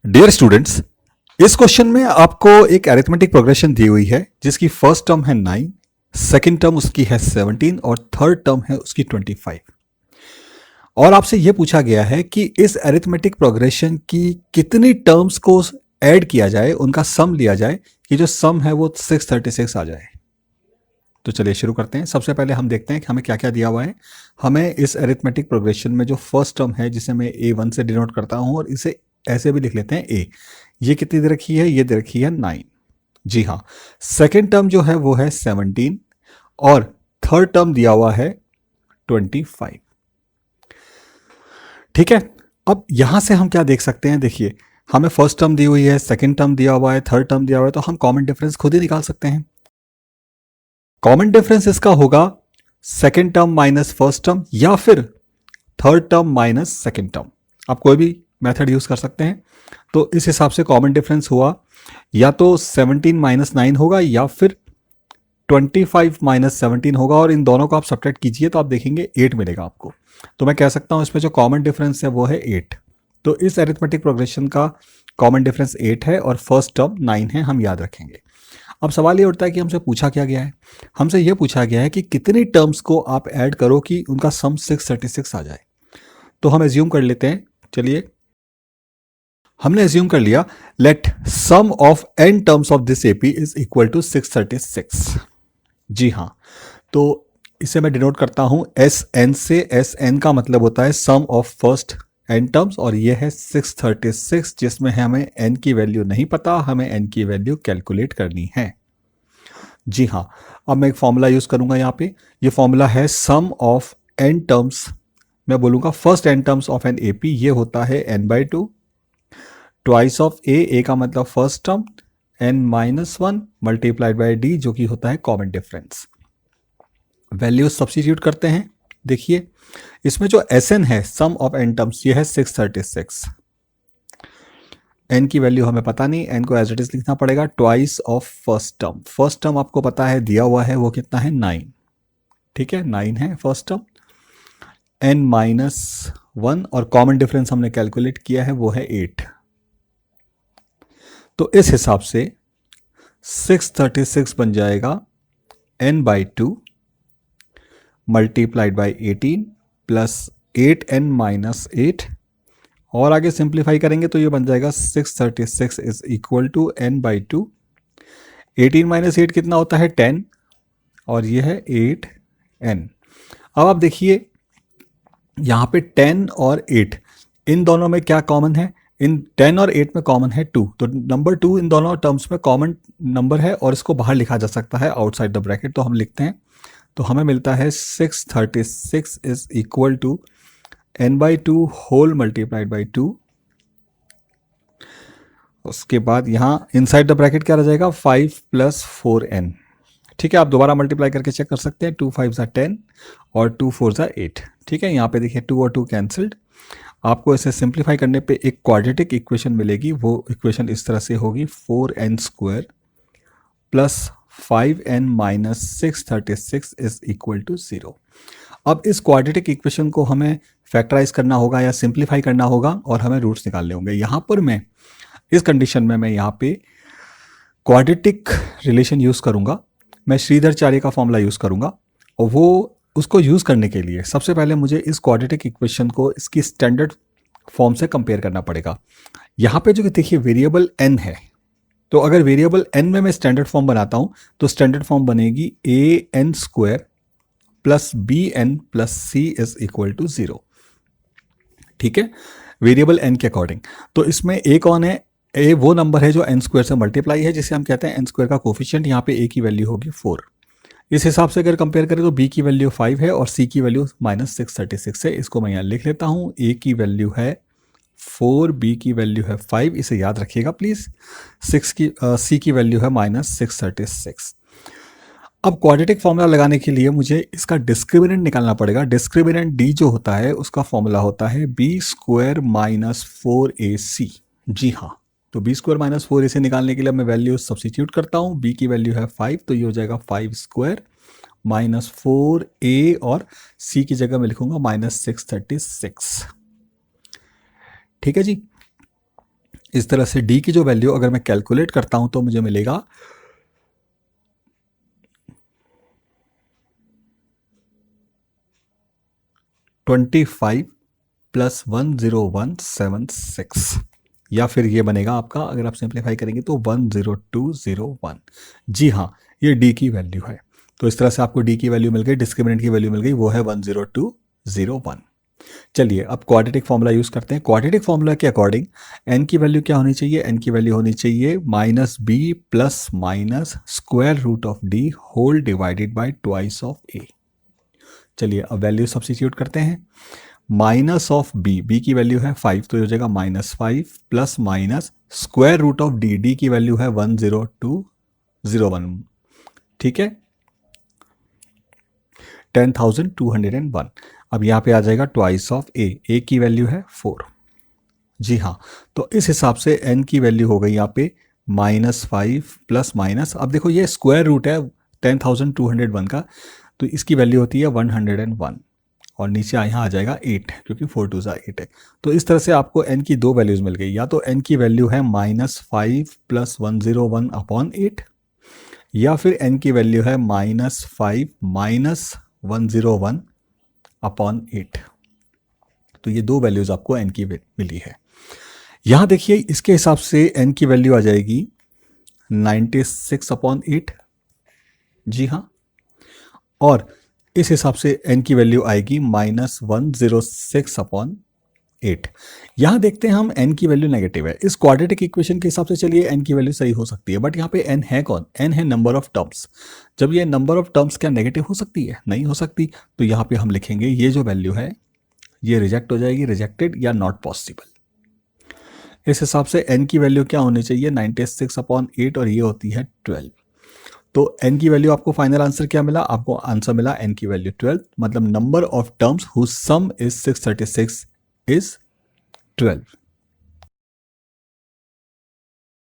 Dear students, इस question में आपको एक अरिथमेटिक प्रोग्रेशन दी हुई है जिसकी फर्स्ट टर्म है 9, सेकंड टर्म उसकी है 17 और थर्ड टर्म है उसकी 25। और आपसे यह पूछा गया है कि इस अरिथमेटिक प्रोग्रेशन की कितनी टर्म्स को ऐड किया जाए, उनका सम लिया जाए कि जो सम है वो 636 आ जाए। तो चलिए शुरू करते हैं। सबसे पहले हम देखते हैं कि हमें क्या क्या दिया हुआ है। हमें इस अरिथमेटिक प्रोग्रेशन में जो फर्स्ट टर्म है जिसे मैं A1 से डिनोट करता हूं और इसे ऐसे भी लिख लेते हैं A, ये कितनी दे रखी है? ये दे रखी है 9। जी हाँ। सेकेंड टर्म जो है वो है 17 और थर्ड टर्म दिया हुआ है 25। ठीक है, अब यहां से हम क्या देख सकते हैं? देखिए, हमें फर्स्ट टर्म दी हुई है, सेकेंड टर्म दिया हुआ है, थर्ड टर्म दिया हुआ है, तो हम कॉमन डिफरेंस खुद ही निकाल सकते हैं। कॉमन डिफरेंस इसका होगा second term minus first term या फिर third term minus second term. आप कोई भी मेथड यूज कर सकते हैं। तो इस हिसाब से कॉमन डिफरेंस हुआ या तो 17 माइनस 9 होगा या फिर 25 माइनस 17 होगा, और इन दोनों को आप सब्ट्रैक्ट कीजिए तो आप देखेंगे 8 मिलेगा आपको। तो मैं कह सकता हूं इसमें जो कॉमन डिफरेंस है वो है 8। तो इस अरिथमेटिक प्रोग्रेशन का कॉमन डिफरेंस 8 है और फर्स्ट टर्म 9 है, हम याद रखेंगे। अब सवाल ये उठता है कि हमसे पूछा क्या गया है? हमसे यह पूछा गया है कि कितनी टर्म्स को आप ऐड करो कि उनका सम 636 आ जाए। तो हम एज्यूम कर लेते हैं। चलिए, हमने एज्यूम कर लिया, let sum of n terms of this AP is equal to 636। जी हाँ, तो इसे मैं डिनोट करता हूं Sn से। Sn का मतलब होता है सम ऑफ फर्स्ट n टर्म्स, और ये है 636 जिसमें हमें n की वैल्यू नहीं पता, हमें n की वैल्यू कैलकुलेट करनी है। जी हाँ, अब मैं एक फॉर्मूला यूज करूंगा यहाँ पे। ये फॉर्मूला है सम ऑफ n टर्म्स, मैं बोलूंगा first n terms of an AP, ये होता है n/2 ट्वाइस ऑफ a का मतलब first term, n-1 multiplied by d जो कि होता है कॉमन डिफरेंस। वैल्यूज सब्स्टिट्यूट करते हैं। देखिए, इसमें जो Sn है सम ऑफ n टर्म्स, ये है 636। n की वैल्यू हमें पता नहीं, n को एज इट इज लिखना पड़ेगा। Twice of first term, first term आपको पता है दिया हुआ है, वो कितना है? 9। ठीक है, 9 है फर्स्ट टर्म, n-1 और कॉमन डिफरेंस हमने कैलकुलेट किया है वो है 8। तो इस हिसाब से 636 बन जाएगा n/2 multiplied by 18 plus 8n-8, और आगे सिंप्लीफाई करेंगे तो ये बन जाएगा 636 इज इक्वल टू n/2। 18 - 8 कितना होता है? 10, और ये है 8n। अब आप देखिए यहाँ पे 10 और 8, इन दोनों में क्या कॉमन है? इन 10 और 8 में कॉमन है 2, तो नंबर 2 इन दोनों टर्म्स में कॉमन नंबर है और इसको बाहर लिखा जा सकता है आउटसाइड द ब्रैकेट। तो हम लिखते हैं, तो हमें मिलता है 636 is equal to n/2 whole multiplied by 2। उसके बाद यहाँ इनसाइड द ब्रैकेट क्या रह जाएगा? 5 + 4n। ठीक है, आप दोबारा मल्टीप्लाई करके चेक कर सकते हैं। 2 × 5 = 10 और 2 × 4 = 8। ठीक है, यहाँ पे देखिए 2 और 2 कैंसल्ड। आपको इसे सिंप्लीफाई करने पे एक क्वाड्रेटिक इक्वेशन मिलेगी। वो इक्वेशन इस तरह से होगी, 4n² plus 5n - 636 is equal to 0। अब इस क्वाड्रेटिक इक्वेशन को हमें फैक्टराइज करना होगा या सिंप्लीफाई करना होगा और हमें रूट्स निकालने होंगे। यहाँ पर मैं इस कंडीशन में मैं यहाँ पे क्वाड्रेटिक रिलेशन यूज़ करूँगा। मैं श्रीधराचार्य का फॉर्मूला यूज़ करूँगा, और वो उसको यूज़ करने के लिए सबसे पहले मुझे इस क्वाड्रेटिक इक्वेशन को इसकी स्टैंडर्ड फॉर्म से कंपेयर करना पड़ेगा। यहाँ पे जो देखिए वेरिएबल n है, तो अगर वेरिएबल n में मैं स्टैंडर्ड फॉर्म बनाता हूँ तो स्टैंडर्ड फॉर्म बनेगी an² plus bn plus c is equal to 0। ठीक है, वेरिएबल n के अकॉर्डिंग। तो इसमें a कौन है? a वो नंबर है जो n² से मल्टीप्लाई है, जिसे हम कहते हैं n² का कोफिशिएंट। यहाँ पे a की वैल्यू होगी 4। इस हिसाब से अगर कंपेयर करें तो b की वैल्यू 5 है और c की वैल्यू -636 है। इसको मैं यहाँ लिख लेता हूँ, a की वैल्यू है 4, b की वैल्यू है 5, इसे याद रखिएगा प्लीज। c की वैल्यू है -636। अब क्वाड्रेटिक फॉर्मूला लगाने के लिए मुझे इसका डिस्क्रिमिनेंट निकालना पड़ेगा। डिस्क्रिमिनेंट d जो होता है उसका फॉर्मूला होता है b² - 4ac। जी हाँ, तो b² - 4ac निकालने के लिए मैं वैल्यू सब्स्टिट्यूट करता हूँ। b की वैल्यू है 5, तो ये हो जाएगा 5² - 4a, और c की जगह मैं लिखूंगा -636। ठीक है जी, इस तरह से डी की जो वैल्यू अगर मैं कैलकुलेट करता हूं तो मुझे मिलेगा 25 प्लस 10176, या फिर ये बनेगा आपका, अगर आप सिंप्लीफाई करेंगे तो 10201। जी हाँ, ये डी की वैल्यू है। तो इस तरह से आपको डी की वैल्यू मिल गई, डिस्क्रिमिनेंट की वैल्यू मिल गई, वो है 10201। चलिए अब क्वाड्रेटिक फॉर्मूला यूज करते हैं। क्वाड्रेटिक फॉर्मूला के अकॉर्डिंग एन की वैल्यू क्या होनी चाहिए? एन की वैल्यू होनी चाहिए minus b plus minus square root of D whole divided by twice of a. चलिए अब वैल्यू सब्स्टिट्यूट करते हैं। माइनस ऑफ बी, बी की वैल्यू है 5 तो हो जाएगा -5 plus minus square root of D, D की वैल्यू है 10201। ठीक है, 10,201। अब यहाँ पे आ जाएगा ट्वाइस ऑफ ए की वैल्यू है 4। जी हाँ, तो इस हिसाब से n की वैल्यू हो गई यहाँ पे -5 प्लस माइनस, अब देखो ये स्क्वायर रूट है 10,201 का, तो इसकी वैल्यू होती है 101 और नीचे यहाँ आ जाएगा 8 क्योंकि 4 2 8 है। तो इस तरह से आपको n की दो वैल्यूज़ मिल गई, या तो n की वैल्यू है -5 प्लस 101 अपॉन 8, या फिर n की वैल्यू है -5 माइनस 101 अपॉन 8। तो ये दो वैल्यूज़ आपको n की मिली है। यहाँ देखिए इसके हिसाब से n की वैल्यू आ जाएगी 96 अपॉन 8। जी हाँ, और इस हिसाब से n की वैल्यू आएगी -106 अपॉन 8। यहाँ देखते हैं हम n की वैल्यू नेगेटिव है। इस क्वाड्रेटिक इक्वेशन के हिसाब से चलिए n की वैल्यू सही हो सकती है, बट यहाँ पे n है कौन? n है नंबर ऑफ टर्म्स। जब ये नंबर ऑफ टर्म्स क्या नेगेटिव हो सकती है? नहीं हो सकती। तो यहाँ पे हम लिखेंगे ये जो वैल्यू है ये रिजेक्ट हो जाएगी, रिजेक्टेड या नॉट पॉसिबल। इस हिसाब से n की वैल्यू क्या होनी चाहिए? 96 अपॉन 8 और ये होती है 12। तो n की वैल्यू आपको फाइनल आंसर क्या मिला? आपको आंसर मिला n की वैल्यू 12, मतलब number of terms whose sum is 636 is 12।